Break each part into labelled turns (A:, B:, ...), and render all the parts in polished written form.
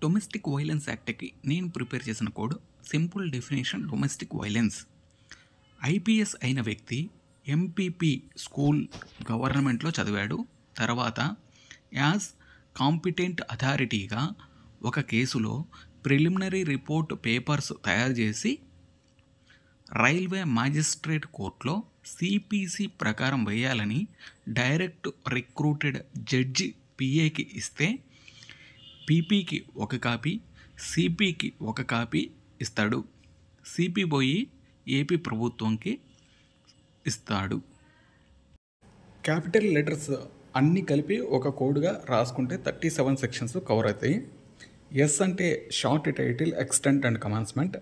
A: Domestic violence యాక్ట్కి నేను prepare చేసిన code simple definition domestic violence. IPS అయిన వ్యక్తి ఎంపీపీ స్కూల్ గవర్నమెంట్లో చదివాడు. తర్వాత యాజ్ కాంపిటెంట్ అథారిటీగా ఒక కేసులో ప్రిలిమినరీ రిపోర్ట్ పేపర్స్ తయారు చేసి రైల్వే మ్యాజిస్ట్రేట్ కోర్టులో సిపిసి ప్రకారం వేయాలని డైరెక్ట్ రిక్రూటెడ్ జడ్జి పిఏకి ఇస్తే పీపీకి ఒక కాపీ, సిపికి ఒక కాపీ ఇస్తాడు. సిపి పోయి ఏపీ ప్రభుత్వంకి ఇస్తాడు. క్యాపిటల్ లెటర్స్ అన్నీ కలిపి ఒక కోడ్గా రాసుకుంటే 37 సెక్షన్స్ కవర్ అవుతాయి. ఎస్ అంటే short title, extent and commencement.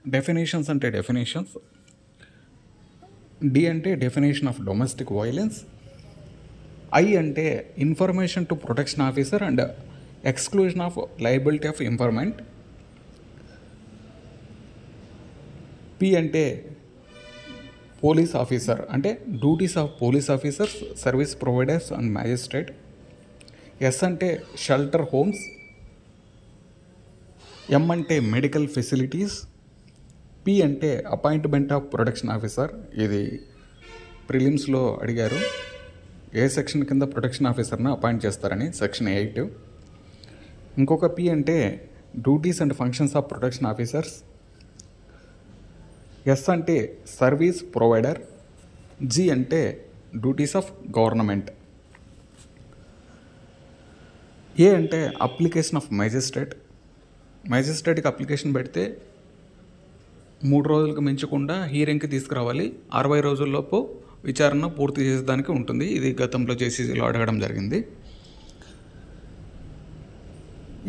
A: Definitions అంటే డెఫినేషన్స్. డి అంటే definition of domestic violence. I అంటే information to protection officer and exclusion of liability of informant. P అంటే పోలీస్ ఆఫీసర్ అంటే duties of police officers, service providers and magistrate. S అంటే shelter homes. M అంటే medical facilities. P అంటే appointment of protection officer. ఇది ప్రిలిమ్స్లో అడిగారు, ఏ section కింద ప్రొటెక్షన్ ఆఫీసర్ని అపాయింట్ చేస్తారని, సెక్షన్ 8. ఇంకొక పి అంటే duties and functions of protection officers. S అంటే సర్వీస్ ప్రొవైడర్. జి అంటే డ్యూటీస్ ఆఫ్ గవర్నమెంట్. ఏ అంటే అప్లికేషన్ ఆఫ్ మ్యాజిస్ట్రేట్. మ్యాజిస్ట్రేట్కి అప్లికేషన్ పెడితే 3 రోజులకు మించకుండా హీరింగ్కి తీసుకురావాలి. 60 రోజుల్లోపు విచారణ పూర్తి చేసేదానికి ఉంటుంది. ఇది గతంలో జేసీసీలో అడగడం జరిగింది.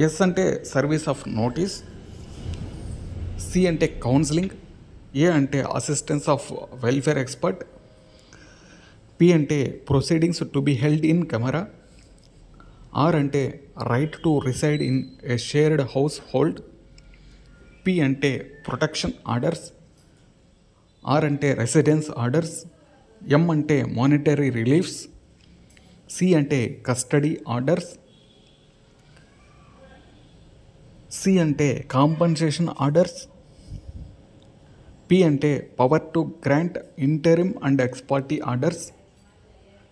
A: ఎస్ అంటే సర్వీస్ ఆఫ్ నోటీస్. సి అంటే కౌన్సిలింగ్. ఏ అంటే assistance of welfare expert. P అంటే proceedings to be held in camera. R అంటే right to reside in a shared household. P అంటే ప్రొటెక్షన్ ఆర్డర్స్. ఆర్ అంటే residence orders. M అంటే monetary reliefs. C అంటే custody orders. C అంటే compensation orders. P అంటే power to grant interim and ex parte orders.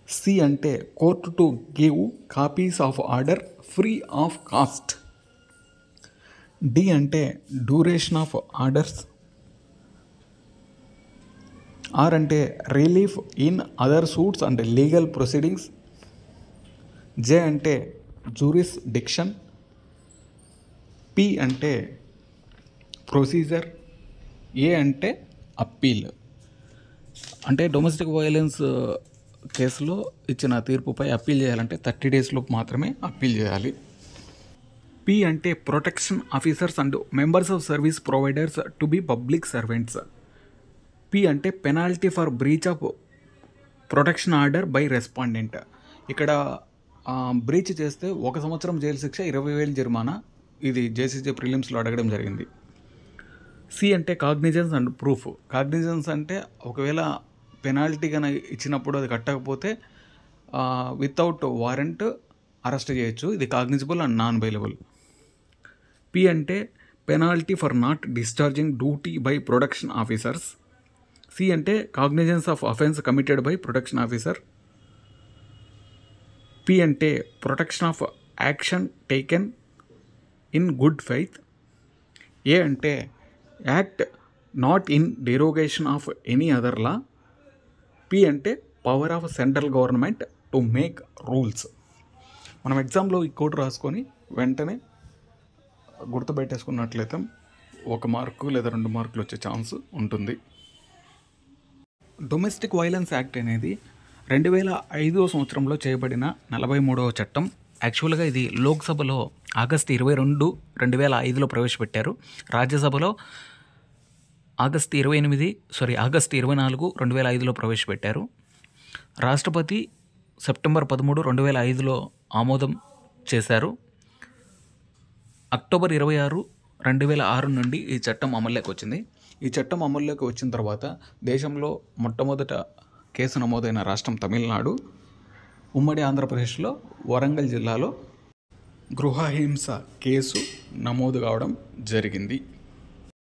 A: C అంటే court to give copies of order free of cost. D అంటే duration of orders. R అంటే relief in other suits and legal proceedings. J అంటే jurisdiction. P అంటే procedure. A అంటే appeal. అంటే domestic violence కేసులో ఇచ్చిన తీర్పుపై appeal చేయాలంటే 30 డేస్లోపు మాత్రమే అప్పీల్ చేయాలి. పి అంటే protection officers and members of service providers to be public servants. P అంటే penalty for breach of protection order by respondent. ఇక్కడ బ్రీచ్ చేస్తే 1 సంవత్సరం జైలు శిక్ష, 20,000 జరిమానా. ఇది జేసీసీ ప్రిలిమ్స్లో అడగడం జరిగింది. సి అంటే కాగ్నిజెన్స్ అండ్ ప్రూఫ్. కాగ్నిజెన్స్ అంటే ఒకవేళ పెనాల్టీ కనుక ఇచ్చినప్పుడు అది కట్టకపోతే వితౌట్ వారెంట్ అరెస్ట్ చేయొచ్చు. ఇది cognizable and non bailable. P అంటే penalty for not discharging duty by protection officers. C అంటే cognizance of offence committed by protection officer. P అంటే protection of action taken in good faith. A అంటే act not in derogation of any other law. P అంటే power of central government to make rules. మనం ఎగ్జామ్లో ఈ code రాసుకొని వెంటనే గుర్తుపెట్టేసుకున్నట్లయితే 1 mark లేదా 2 మార్కులు వచ్చే ఛాన్స్ ఉంటుంది. డొమెస్టిక్ వైలెన్స్ యాక్ట్ అనేది 2005 సంవత్సరంలో చేయబడిన 43వ చట్టం. యాక్చువల్గా ఇది లోక్సభలో ఆగస్టు 22, 2005లో ప్రవేశపెట్టారు. రాజ్యసభలో ఆగస్టు 24, 2005లో ప్రవేశపెట్టారు. రాష్ట్రపతి సెప్టెంబర్ 13, 2005లో ఆమోదం చేశారు. అక్టోబర్ 26, 2006 నుండి ఈ చట్టం అమల్లోకి వచ్చింది. ఈ చట్టం అమల్లోకి వచ్చిన తర్వాత దేశంలో మొట్టమొదట కేసు నమోదైన రాష్ట్రం తమిళనాడు. ఉమ్మడి ఆంధ్రప్రదేశ్లో వరంగల్ జిల్లాలో గృహహింస కేసు నమోదు కావడం జరిగింది.